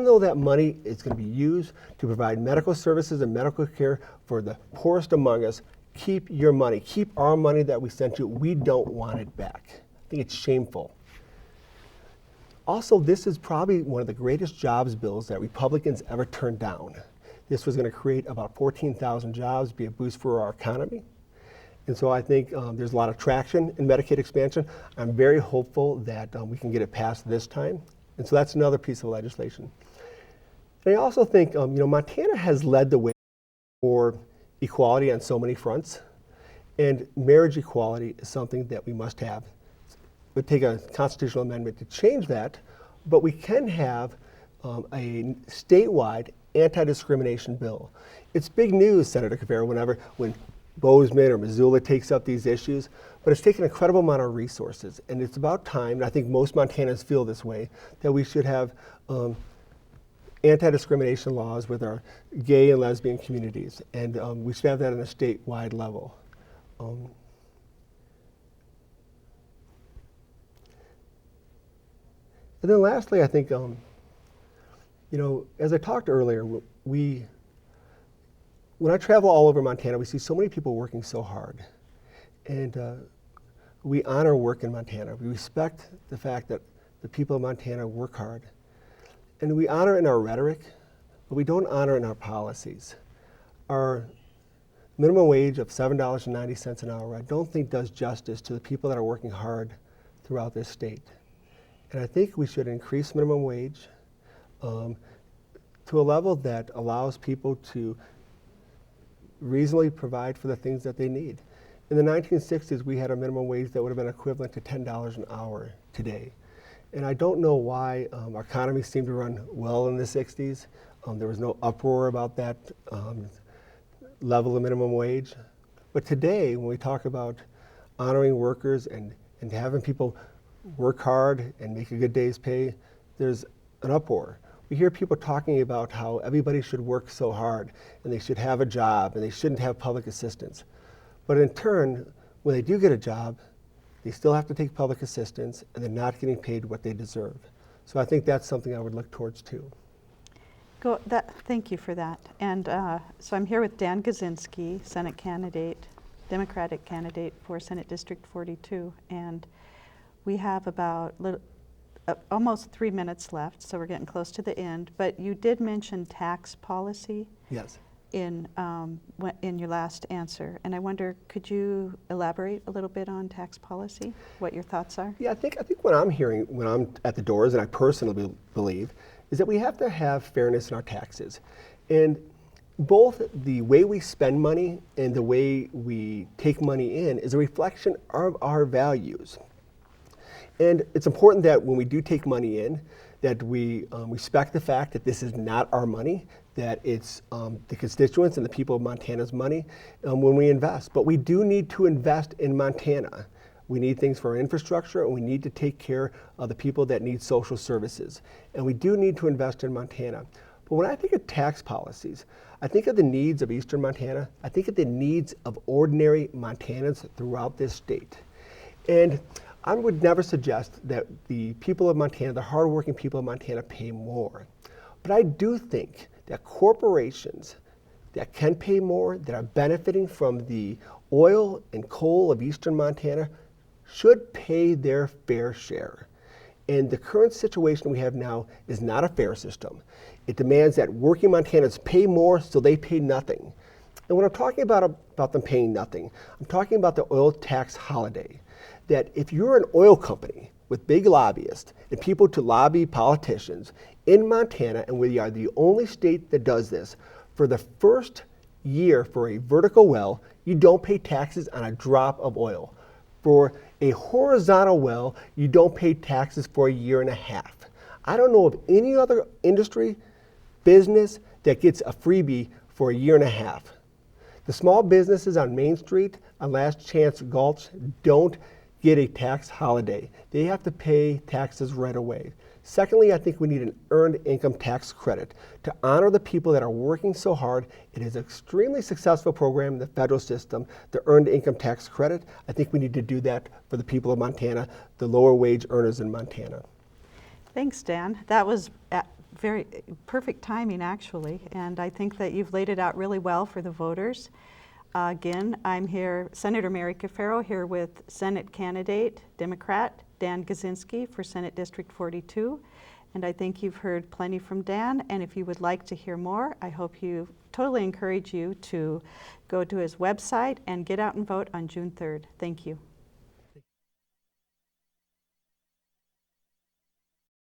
Even though that money is going to be used to provide medical services and medical care for the poorest among us, keep your money. Keep our money that we sent you. We don't want it back. I think it's shameful. Also, this is probably one of the greatest jobs bills that Republicans ever turned down. This was going to create about 14,000 jobs, be a boost for our economy. And so I think there's a lot of traction in Medicaid expansion. I'm very hopeful that we can get it passed this time. And so that's another piece of legislation. And I also think, Montana has led the way for equality on so many fronts. And marriage equality is something that we must have. It would take a constitutional amendment to change that, but we can have a statewide anti-discrimination bill. It's big news, Senator Caferro, when Bozeman or Missoula takes up these issues, but it's taken an incredible amount of resources, and it's about time, and I think most Montanans feel this way, that we should have anti-discrimination laws with our gay and lesbian communities, and we should have that on a statewide level. And then lastly, I think, as I talked earlier, when I travel all over Montana, we see so many people working so hard. And we honor work in Montana. We respect the fact that the people of Montana work hard. And we honor in our rhetoric, but we don't honor in our policies. Our minimum wage of $7.90 an hour, I don't think does justice to the people that are working hard throughout this state. And I think we should increase minimum wage to a level that allows people to reasonably provide for the things that they need. In the 1960s, we had a minimum wage that would have been equivalent to $10 an hour today. And I don't know why our economy seemed to run well in the 60s. There was no uproar about that level of minimum wage. But today, when we talk about honoring workers and having people work hard and make a good day's pay, there's an uproar. We hear people talking about how everybody should work so hard and they should have a job and they shouldn't have public assistance. But in turn, when they do get a job, they still have to take public assistance and they're not getting paid what they deserve. So I think that's something I would look towards too. Thank you for that. And so I'm here with Dan Guzynski, Senate candidate, Democratic candidate for Senate District 42. And we have about almost 3 minutes left, so we're getting close to the end. But you did mention tax policy. Yes. In your last answer, and I wonder, could you elaborate a little bit on tax policy, what your thoughts are? Yeah, I think what I'm hearing when I'm at the doors, and I personally believe, is that we have to have fairness in our taxes. And both the way we spend money and the way we take money in is a reflection of our values. And it's important that when we do take money in, that we respect the fact that this is not our money, that it's the constituents and the people of Montana's money when we invest. But we do need to invest in Montana. We need things for our infrastructure, and we need to take care of the people that need social services. And we do need to invest in Montana. But when I think of tax policies, I think of the needs of Eastern Montana. I think of the needs of ordinary Montanans throughout this state. And I would never suggest that the people of Montana, the hardworking people of Montana, pay more. But I do think that corporations that can pay more, that are benefiting from the oil and coal of Eastern Montana, should pay their fair share. And the current situation we have now is not a fair system. It demands that working Montanans pay more so they pay nothing. And when I'm talking about them paying nothing, I'm talking about the oil tax holiday. That if you're an oil company with big lobbyists and people to lobby politicians in Montana, and we are the only state that does this, for the first year for a vertical well, you don't pay taxes on a drop of oil. For a horizontal well, you don't pay taxes for a year and a half. I don't know of any other industry, business that gets a freebie for a year and a half. The small businesses on Main Street, on Last Chance Gulch, don't get a tax holiday. They have to pay taxes right away. Secondly, I think we need an earned income tax credit to honor the people that are working so hard. It is an extremely successful program in the federal system, the earned income tax credit. I think we need to do that for the people of Montana, the lower wage earners in Montana. Thanks, Dan. That was very perfect timing, actually, and I think that you've laid it out really well for the voters. Again, I'm here, Senator Mary Caferro, here with Senate candidate, Democrat, Dan Guzynski for Senate District 42. And I think you've heard plenty from Dan, and if you would like to hear more, I hope you totally encourage you to go to his website and get out and vote on June 3rd. Thank you.